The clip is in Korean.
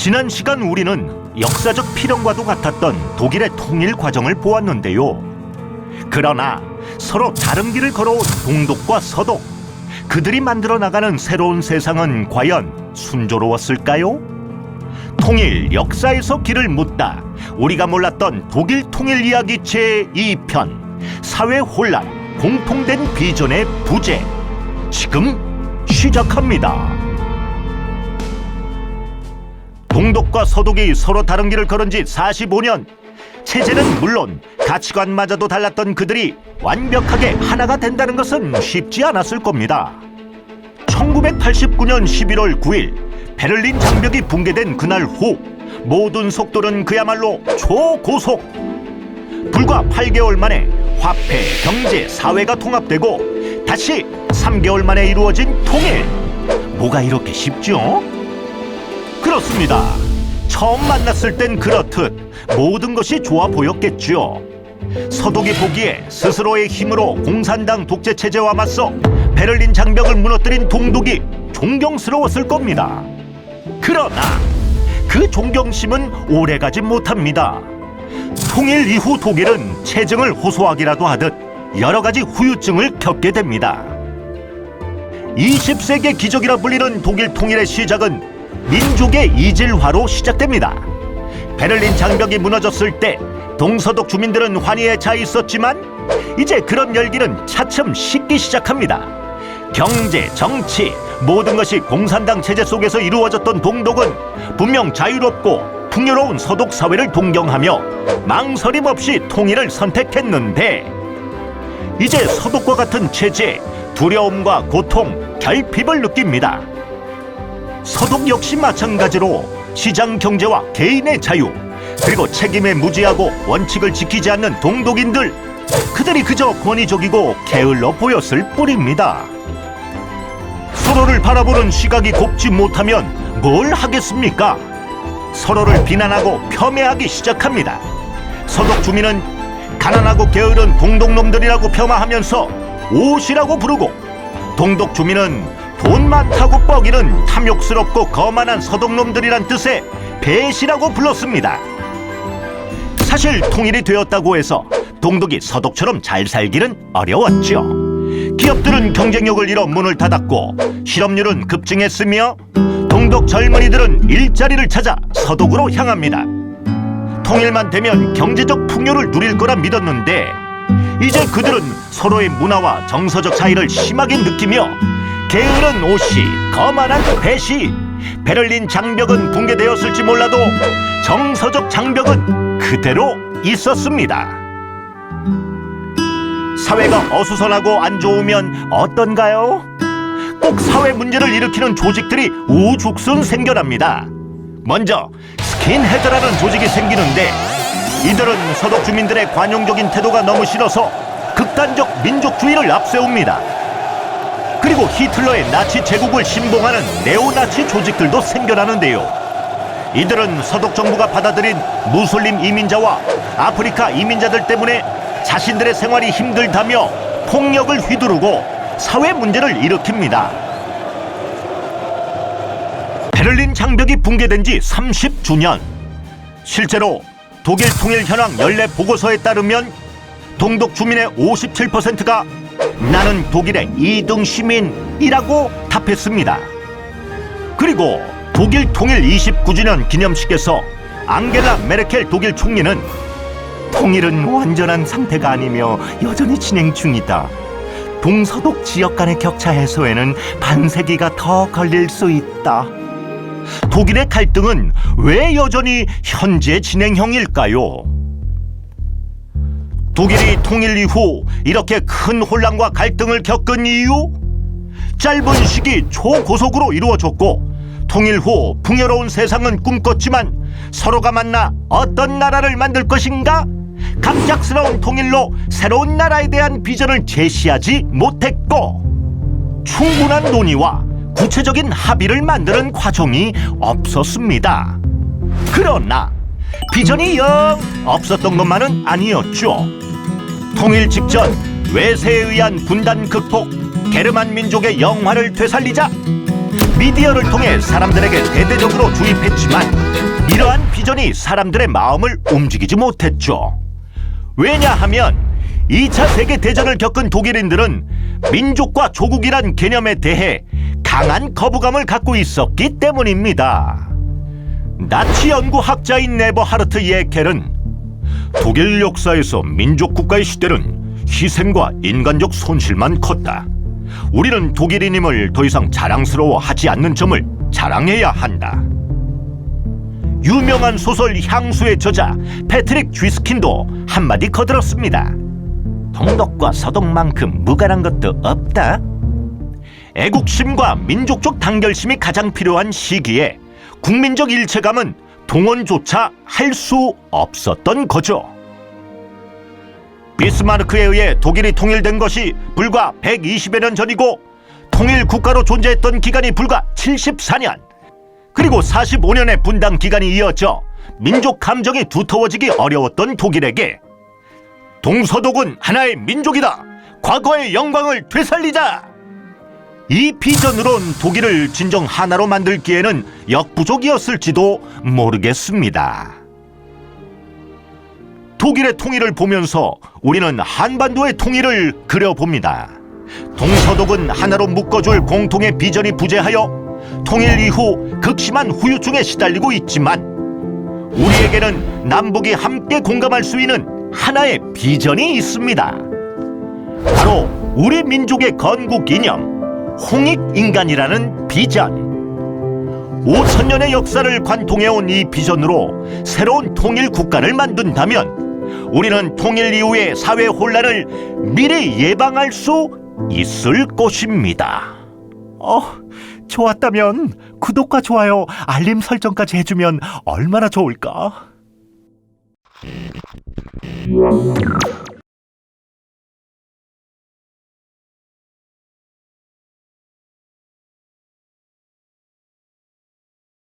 지난 시간 우리는 역사적 필연과도 같았던 독일의 통일 과정을 보았는데요. 그러나 서로 다른 길을 걸어온 동독과 서독, 그들이 만들어 나가는 새로운 세상은 과연 순조로웠을까요? 통일 역사에서 길을 묻다, 우리가 몰랐던 독일 통일 이야기 제2편, 사회 혼란, 공통된 비전의 부재, 지금 시작합니다. 동독과 서독이 서로 다른 길을 걸은 지 45년. 체제는 물론 가치관마저도 달랐던 그들이 완벽하게 하나가 된다는 것은 쉽지 않았을 겁니다. 1989년 11월 9일 베를린 장벽이 붕괴된 그날 후 모든 속도는 그야말로 초고속. 불과 8개월 만에 화폐, 경제, 사회가 통합되고 다시 3개월 만에 이루어진 통일. 뭐가 이렇게 쉽죠? 그렇습니다. 처음 만났을 땐 그렇듯 모든 것이 좋아 보였겠죠. 서독이 보기에 스스로의 힘으로 공산당 독재 체제와 맞서 베를린 장벽을 무너뜨린 동독이 존경스러웠을 겁니다. 그러나 그 존경심은 오래가지 못합니다. 통일 이후 독일은 체증을 호소하기라도 하듯 여러 가지 후유증을 겪게 됩니다. 20세기 기적이라 불리는 독일 통일의 시작은 민족의 이질화로 시작됩니다. 베를린 장벽이 무너졌을 때 동서독 주민들은 환희에 차 있었지만 이제 그런 열기는 차츰 식기 시작합니다. 경제, 정치, 모든 것이 공산당 체제 속에서 이루어졌던 동독은 분명 자유롭고 풍요로운 서독 사회를 동경하며 망설임 없이 통일을 선택했는데, 이제 서독과 같은 체제에 두려움과 고통, 결핍을 느낍니다. 서독 역시 마찬가지로 시장 경제와 개인의 자유, 그리고 책임에 무지하고 원칙을 지키지 않는 동독인들, 그들이 그저 권위적이고 게을러 보였을 뿐입니다. 서로를 바라보는 시각이 곱지 못하면 뭘 하겠습니까? 서로를 비난하고 폄훼하기 시작합니다. 서독 주민은 가난하고 게으른 동독놈들이라고 폄하하면서 옷이라고 부르고, 동독 주민은 돈 많다고 뻐기는 탐욕스럽고 거만한 서독놈들이란 뜻의 배시라고 불렀습니다. 사실 통일이 되었다고 해서 동독이 서독처럼 잘 살기는 어려웠죠. 기업들은 경쟁력을 잃어 문을 닫았고 실업률은 급증했으며 동독 젊은이들은 일자리를 찾아 서독으로 향합니다. 통일만 되면 경제적 풍요를 누릴 거라 믿었는데 이제 그들은 서로의 문화와 정서적 차이를 심하게 느끼며 게으른 옷이, 거만한 배시, 베를린 장벽은 붕괴되었을지 몰라도 정서적 장벽은 그대로 있었습니다. 사회가 어수선하고 안 좋으면 어떤가요? 꼭 사회 문제를 일으키는 조직들이 우죽순 생겨납니다. 먼저 스킨헤드라는 조직이 생기는데, 이들은 서독 주민들의 관용적인 태도가 너무 싫어서 극단적 민족주의를 앞세웁니다. 그리고 히틀러의 나치 제국을 신봉하는 네오나치 조직들도 생겨나는데요. 이들은 서독 정부가 받아들인 무슬림 이민자와 아프리카 이민자들 때문에 자신들의 생활이 힘들다며 폭력을 휘두르고 사회 문제를 일으킵니다. 베를린 장벽이 붕괴된 지 30주년. 실제로 독일 통일 현황 연례 보고서에 따르면 동독 주민의 57%가 나는 독일의 2등 시민이라고 답했습니다. 그리고 독일 통일 29주년 기념식에서 앙겔라 메르켈 독일 총리는 통일은 완전한 상태가 아니며 여전히 진행 중이다. 동서독 지역 간의 격차 해소에는 반세기가 더 걸릴 수 있다. 독일의 갈등은 왜 여전히 현재 진행형일까요? 독일이 통일 이후 이렇게 큰 혼란과 갈등을 겪은 이유? 짧은 시기 초고속으로 이루어졌고 통일 후 풍요로운 세상은 꿈꿨지만 서로가 만나 어떤 나라를 만들 것인가? 갑작스러운 통일로 새로운 나라에 대한 비전을 제시하지 못했고, 충분한 논의와 구체적인 합의를 만드는 과정이 없었습니다. 그러나 비전이 영 없었던 것만은 아니었죠. 통일 직전 외세에 의한 분단 극복, 게르만 민족의 영화를 되살리자 미디어를 통해 사람들에게 대대적으로 주입했지만 이러한 비전이 사람들의 마음을 움직이지 못했죠. 왜냐하면 2차 세계대전을 겪은 독일인들은 민족과 조국이란 개념에 대해 강한 거부감을 갖고 있었기 때문입니다. 나치 연구학자인 네버하르트 예켈은 독일 역사에서 민족국가의 시대는 희생과 인간적 손실만 컸다. 우리는 독일인임을 더 이상 자랑스러워하지 않는 점을 자랑해야 한다. 유명한 소설 향수의 저자 패트릭 쥐스킨도 한마디 거들었습니다. 동독과 서독만큼 무관한 것도 없다. 애국심과 민족적 단결심이 가장 필요한 시기에 국민적 일체감은 동원조차 할 수 없었던 거죠. 비스마르크에 의해 독일이 통일된 것이 불과 120여 년 전이고 통일 국가로 존재했던 기간이 불과 74년, 그리고 45년의 분당 기간이 이어져 민족 감정이 두터워지기 어려웠던 독일에게 동서독은 하나의 민족이다. 과거의 영광을 되살리자. 이 비전으론 독일을 진정 하나로 만들기에는 역부족이었을지도 모르겠습니다. 독일의 통일을 보면서 우리는 한반도의 통일을 그려봅니다. 동서독은 하나로 묶어줄 공통의 비전이 부재하여 통일 이후 극심한 후유증에 시달리고 있지만 우리에게는 남북이 함께 공감할 수 있는 하나의 비전이 있습니다. 바로 우리 민족의 건국 이념, 홍익인간이라는 비전. 5,000년의 역사를 관통해온 이 비전으로 새로운 통일 국가를 만든다면 우리는 통일 이후의 사회 혼란을 미리 예방할 수 있을 것입니다. 좋았다면 구독과 좋아요, 알림 설정까지 해주면 얼마나 좋을까?